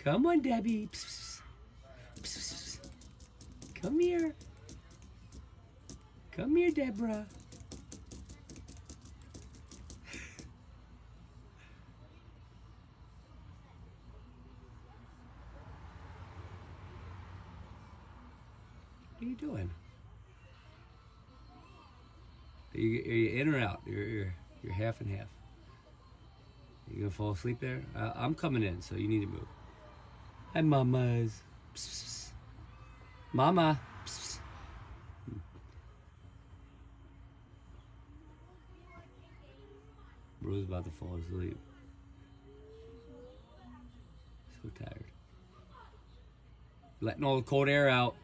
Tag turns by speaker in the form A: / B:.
A: Come on, Debbie. Psst, psst, psst, psst. Come here. Come here, Deborah. What are you doing? Are you in or out? You're half and half. You gonna fall asleep there? I'm coming in, so you need to move. Hi, mamas. Psst, psst, psst. Mama. Psst, psst. Bro's about to fall asleep. So tired. Letting all the cold air out.